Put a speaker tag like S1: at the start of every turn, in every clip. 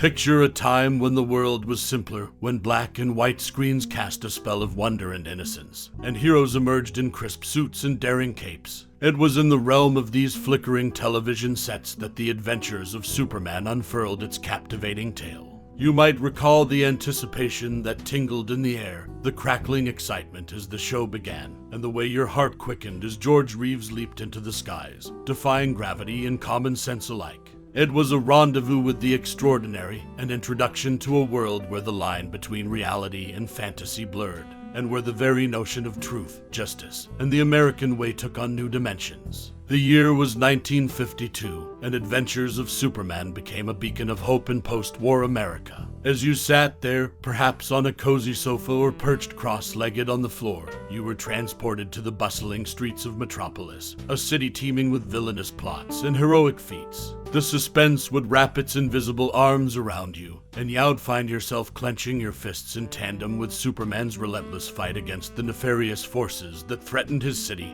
S1: Picture a time when the world was simpler, when black and white screens cast a spell of wonder and innocence, and heroes emerged in crisp suits and daring capes. It was in the realm of these flickering television sets that the adventures of Superman unfurled its captivating tale. You might recall the anticipation that tingled in the air, the crackling excitement as the show began, and the way your heart quickened as George Reeves leaped into the skies, defying gravity and common sense alike. It was a rendezvous with the extraordinary, an introduction to a world where the line between reality and fantasy blurred, and where the very notion of truth, justice, and the American way took on new dimensions. The year was 1952, and Adventures of Superman became a beacon of hope in post-war America. As you sat there, perhaps on a cozy sofa or perched cross-legged on the floor, you were transported to the bustling streets of Metropolis, a city teeming with villainous plots and heroic feats. The suspense would wrap its invisible arms around you, and you'd find yourself clenching your fists in tandem with Superman's relentless fight against the nefarious forces that threatened his city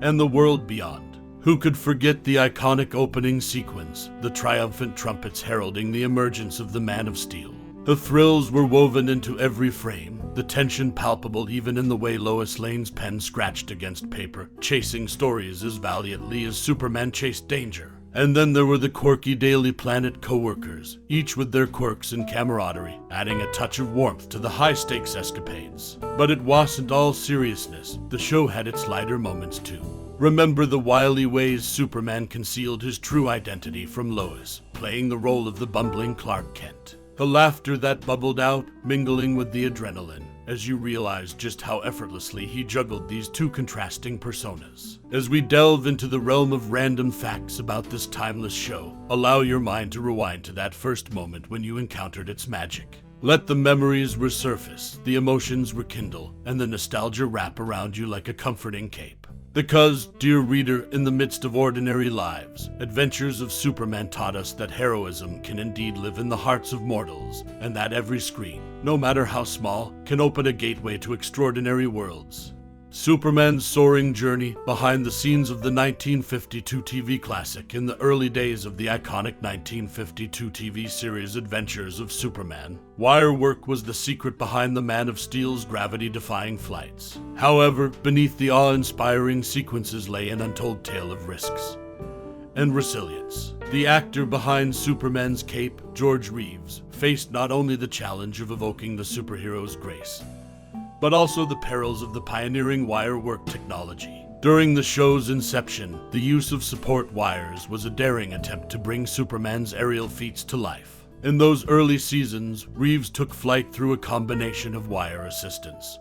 S1: and the world beyond. Who could forget the iconic opening sequence, the triumphant trumpets heralding the emergence of the Man of Steel? The thrills were woven into every frame, the tension palpable even in the way Lois Lane's pen scratched against paper, chasing stories as valiantly as Superman chased danger. And then there were the quirky Daily Planet co-workers, each with their quirks and camaraderie, adding a touch of warmth to the high-stakes escapades. But it wasn't all seriousness. The show had its lighter moments too. Remember the wily ways Superman concealed his true identity from Lois, playing the role of the bumbling Clark Kent. The laughter that bubbled out, mingling with the adrenaline, as you realized just how effortlessly he juggled these two contrasting personas. As we delve into the realm of random facts about this timeless show, allow your mind to rewind to that first moment when you encountered its magic. Let the memories resurface, the emotions rekindle, and the nostalgia wrap around you like a comforting cape. Because, dear reader, in the midst of ordinary lives, Adventures of Superman taught us that heroism can indeed live in the hearts of mortals, and that every screen, no matter how small, can open a gateway to extraordinary worlds. Superman's soaring journey behind the scenes of the 1952 TV classic in the early days of the iconic 1952 TV series Adventures of Superman. Wire work was the secret behind the Man of Steel's gravity-defying flights. However, beneath the awe-inspiring sequences lay an untold tale of risks and resilience. The actor behind Superman's cape, George Reeves, faced not only the challenge of evoking the superhero's grace, but also the perils of the pioneering wire work technology. During the show's inception, the use of support wires was a daring attempt to bring Superman's aerial feats to life. In those early seasons, Reeves took flight through a combination of wire assistance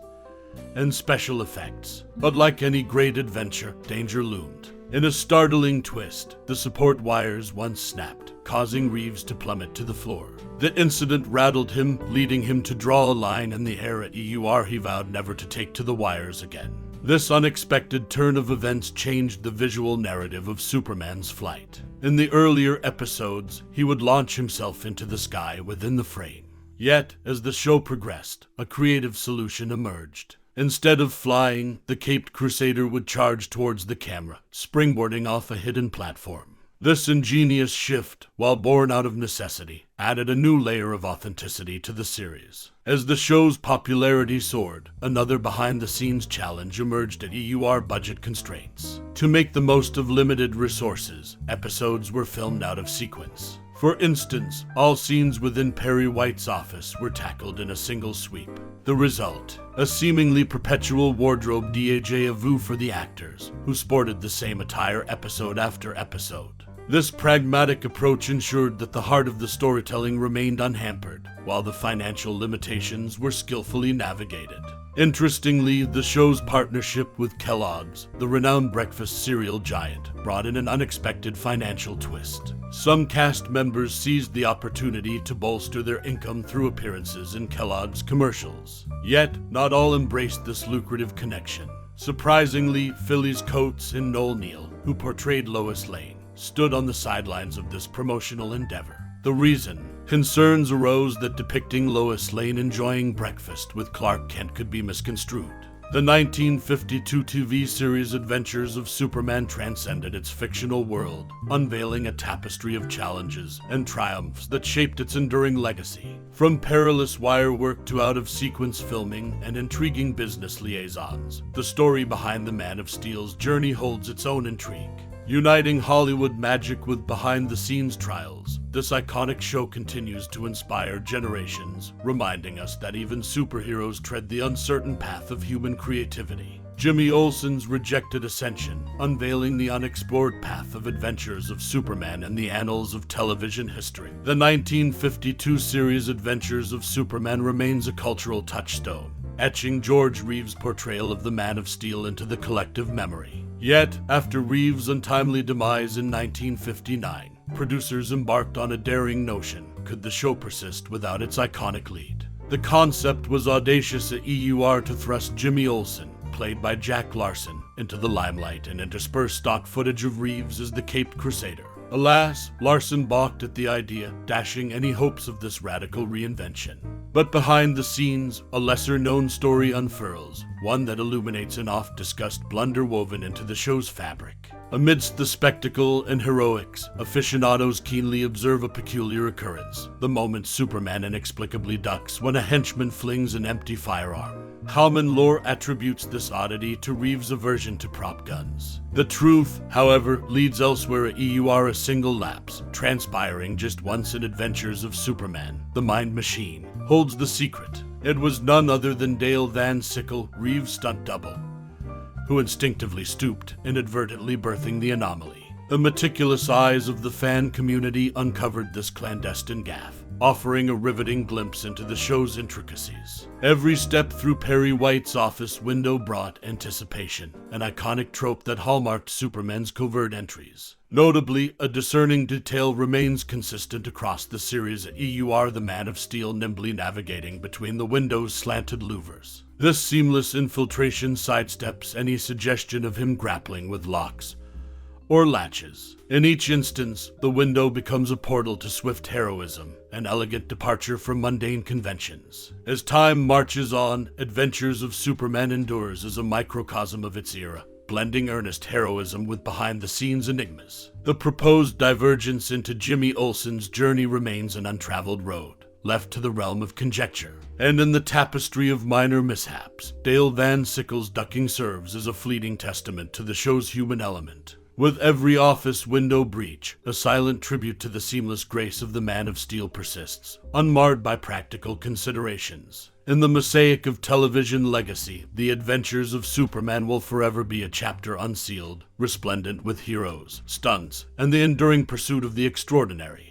S1: and special effects. But like any great adventure, danger loomed. In a startling twist, the support wires once snapped, causing Reeves to plummet to the floor. The incident rattled him, leading him to draw a line in the air at EUR he vowed never to take to the wires again. This unexpected turn of events changed the visual narrative of Superman's flight. In the earlier episodes, he would launch himself into the sky within the frame. Yet, as the show progressed, a creative solution emerged. Instead of flying, the caped crusader would charge towards the camera, springboarding off a hidden platform. This ingenious shift, while born out of necessity, added a new layer of authenticity to the series. As the show's popularity soared, another behind-the-scenes challenge emerged at EUR budget constraints. To make the most of limited resources, episodes were filmed out of sequence. For instance, all scenes within Perry White's office were tackled in a single sweep. The result, a seemingly perpetual wardrobe déjà vu for the actors, who sported the same attire episode after episode. This pragmatic approach ensured that the heart of the storytelling remained unhampered, while the financial limitations were skillfully navigated. Interestingly, the show's partnership with Kellogg's, the renowned breakfast cereal giant, brought in an unexpected financial twist. Some cast members seized the opportunity to bolster their income through appearances in Kellogg's commercials. Yet, not all embraced this lucrative connection. Surprisingly, Phyllis Coates and Neill, who portrayed Lois Lane, stood on the sidelines of this promotional endeavor. The reason? Concerns arose that depicting Lois Lane enjoying breakfast with Clark Kent could be misconstrued. The 1952 TV series Adventures of Superman transcended its fictional world, unveiling a tapestry of challenges and triumphs that shaped its enduring legacy. From perilous wire work to out-of-sequence filming and intriguing business liaisons, the story behind the Man of Steel's journey holds its own intrigue. Uniting Hollywood magic with behind-the-scenes trials, this iconic show continues to inspire generations, reminding us that even superheroes tread the uncertain path of human creativity. Jimmy Olsen's Rejected Ascension, unveiling the unexplored path of Adventures of Superman in the annals of television history. The 1952 series Adventures of Superman remains a cultural touchstone, etching George Reeves' portrayal of the Man of Steel into the collective memory. Yet, after Reeves' untimely demise in 1959, producers embarked on a daring notion: could the show persist without its iconic lead? The concept was audacious at EUR to thrust Jimmy Olsen, played by Jack Larson, into the limelight and intersperse stock footage of Reeves as the Caped Crusader. Alas, Larson balked at the idea, dashing any hopes of this radical reinvention. But behind the scenes, a lesser-known story unfurls, one that illuminates an oft-discussed blunder woven into the show's fabric. Amidst the spectacle and heroics, aficionados keenly observe a peculiar occurrence: the moment Superman inexplicably ducks when a henchman flings an empty firearm. Common lore attributes this oddity to Reeves' aversion to prop guns. The truth, however, leads elsewhere at EUR: a single lapse, transpiring just once in Adventures of Superman. The Mind Machine holds the secret. It was none other than Dale Van Sickle, Reeves' stunt double, who instinctively stooped, inadvertently birthing the anomaly. The meticulous eyes of the fan community uncovered this clandestine gaffe, offering a riveting glimpse into the show's intricacies. Every step through Perry White's office window brought anticipation, an iconic trope that hallmarked Superman's covert entries. Notably, a discerning detail remains consistent across the series at EUR: the Man of Steel nimbly navigating between the window's slanted louvers. This seamless infiltration sidesteps any suggestion of him grappling with locks or latches. In each instance, the window becomes a portal to swift heroism, an elegant departure from mundane conventions. As time marches on, Adventures of Superman endures as a microcosm of its era, blending earnest heroism with behind-the-scenes enigmas. The proposed divergence into Jimmy Olsen's journey remains an untraveled road, left to the realm of conjecture. And in the tapestry of minor mishaps, Dale Van Sickle's ducking serves as a fleeting testament to the show's human element. With every office window breach, a silent tribute to the seamless grace of the Man of Steel persists, unmarred by practical considerations. In the mosaic of television legacy, the Adventures of Superman will forever be a chapter unsealed, resplendent with heroes, stunts, and the enduring pursuit of the extraordinary.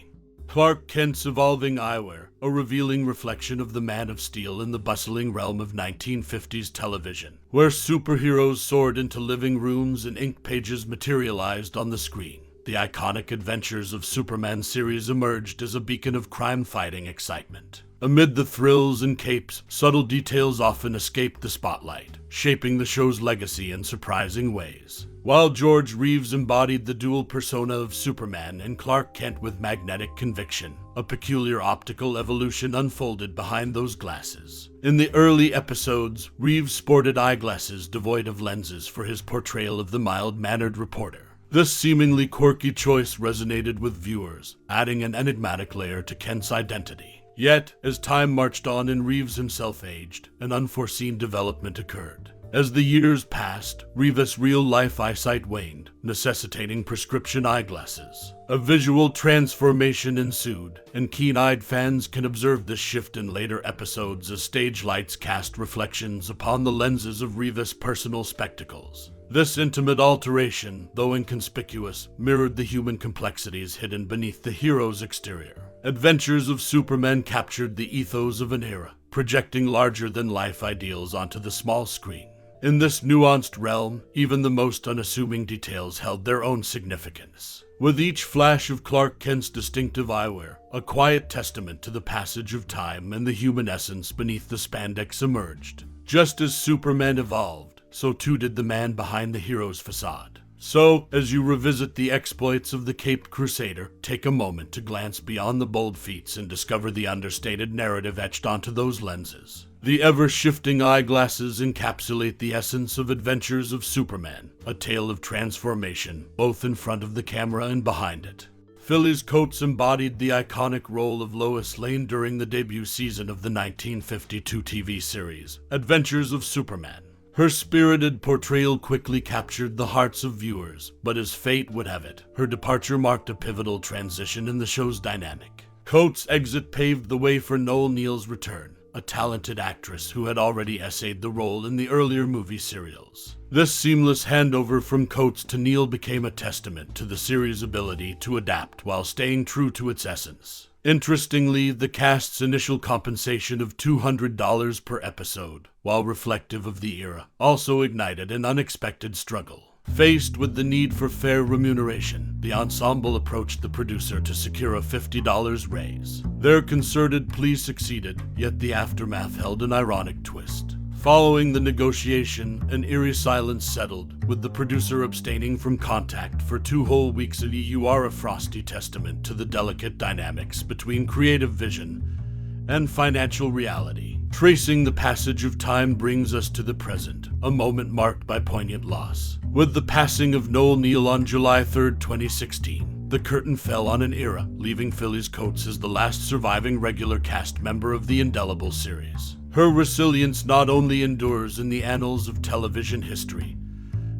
S1: Clark Kent's evolving eyewear, a revealing reflection of the Man of Steel in the bustling realm of 1950s television, where superheroes soared into living rooms and ink pages materialized on the screen. The iconic Adventures of Superman series emerged as a beacon of crime-fighting excitement. Amid the thrills and capes, subtle details often escape the spotlight, shaping the show's legacy in surprising ways. While George Reeves embodied the dual persona of Superman and Clark Kent with magnetic conviction, a peculiar optical evolution unfolded behind those glasses. In the early episodes, Reeves sported eyeglasses devoid of lenses for his portrayal of the mild-mannered reporter. This seemingly quirky choice resonated with viewers, adding an enigmatic layer to Kent's identity. Yet, as time marched on and Reeves himself aged, an unforeseen development occurred. As the years passed, Reeves' real-life eyesight waned, necessitating prescription eyeglasses. A visual transformation ensued, and keen-eyed fans can observe this shift in later episodes as stage lights cast reflections upon the lenses of Reeves' personal spectacles. This intimate alteration, though inconspicuous, mirrored the human complexities hidden beneath the hero's exterior. Adventures of Superman captured the ethos of an era, projecting larger-than-life ideals onto the small screen. In this nuanced realm, even the most unassuming details held their own significance. With each flash of Clark Kent's distinctive eyewear, a quiet testament to the passage of time and the human essence beneath the spandex emerged. Just as Superman evolved, so too did the man behind the hero's facade. So, as you revisit the exploits of the Caped Crusader, take a moment to glance beyond the bold feats and discover the understated narrative etched onto those lenses. The ever-shifting eyeglasses encapsulate the essence of Adventures of Superman, a tale of transformation, both in front of the camera and behind it. Phyllis Coates embodied the iconic role of Lois Lane during the debut season of the 1952 TV series, Adventures of Superman. Her spirited portrayal quickly captured the hearts of viewers, but as fate would have it, her departure marked a pivotal transition in the show's dynamic. Coates' exit paved the way for Noel Neill's return, a talented actress who had already essayed the role in the earlier movie serials. This seamless handover from Coates to Neill became a testament to the series' ability to adapt while staying true to its essence. Interestingly, the cast's initial compensation of $200 per episode, while reflective of the era, also ignited an unexpected struggle. Faced with the need for fair remuneration, the ensemble approached the producer to secure a $50 raise. Their concerted plea succeeded, yet the aftermath held an ironic twist. Following the negotiation, an eerie silence settled, with the producer abstaining from contact for 2 whole weeks. You are a frosty testament to the delicate dynamics between creative vision and financial reality. Tracing the passage of time brings us to the present, a moment marked by poignant loss. With the passing of Noel Neill on July 3, 2016, the curtain fell on an era, leaving Phyllis Coates as the last surviving regular cast member of the indelible series. Her resilience not only endures in the annals of television history,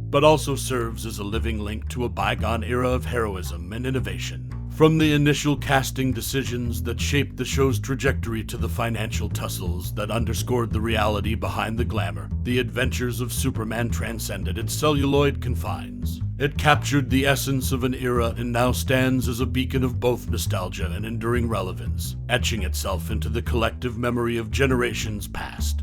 S1: but also serves as a living link to a bygone era of heroism and innovation. From the initial casting decisions that shaped the show's trajectory to the financial tussles that underscored the reality behind the glamour, the Adventures of Superman transcended its celluloid confines. It captured the essence of an era and now stands as a beacon of both nostalgia and enduring relevance, etching itself into the collective memory of generations past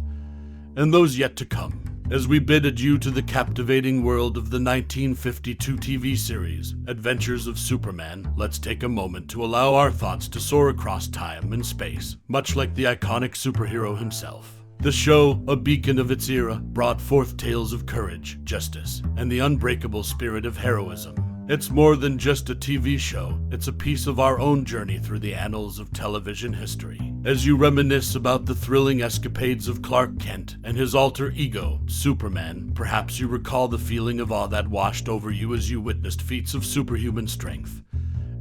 S1: and those yet to come. As we bid adieu to the captivating world of the 1952 TV series, Adventures of Superman, let's take a moment to allow our thoughts to soar across time and space, much like the iconic superhero himself. The show, a beacon of its era, brought forth tales of courage, justice, and the unbreakable spirit of heroism. It's more than just a TV show, it's a piece of our own journey through the annals of television history. As you reminisce about the thrilling escapades of Clark Kent and his alter ego, Superman, perhaps you recall the feeling of awe that washed over you as you witnessed feats of superhuman strength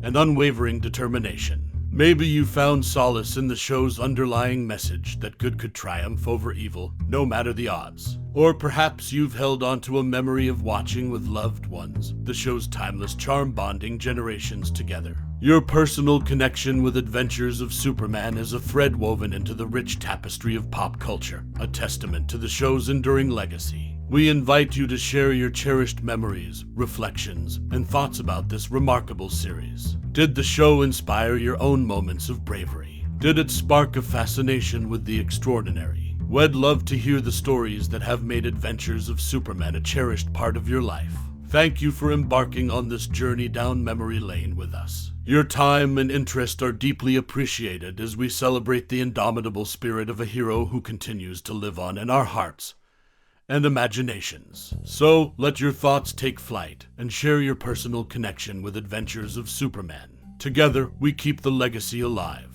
S1: and unwavering determination. Maybe you found solace in the show's underlying message that good could triumph over evil, no matter the odds. Or perhaps you've held onto a memory of watching with loved ones, the show's timeless charm bonding generations together. Your personal connection with Adventures of Superman is a thread woven into the rich tapestry of pop culture, a testament to the show's enduring legacy. We invite you to share your cherished memories, reflections, and thoughts about this remarkable series. Did the show inspire your own moments of bravery? Did it spark a fascination with the extraordinary? We'd love to hear the stories that have made Adventures of Superman a cherished part of your life. Thank you for embarking on this journey down memory lane with us. Your time and interest are deeply appreciated as we celebrate the indomitable spirit of a hero who continues to live on in our hearts and imaginations. So, let your thoughts take flight and share your personal connection with Adventures of Superman. Together, we keep the legacy alive.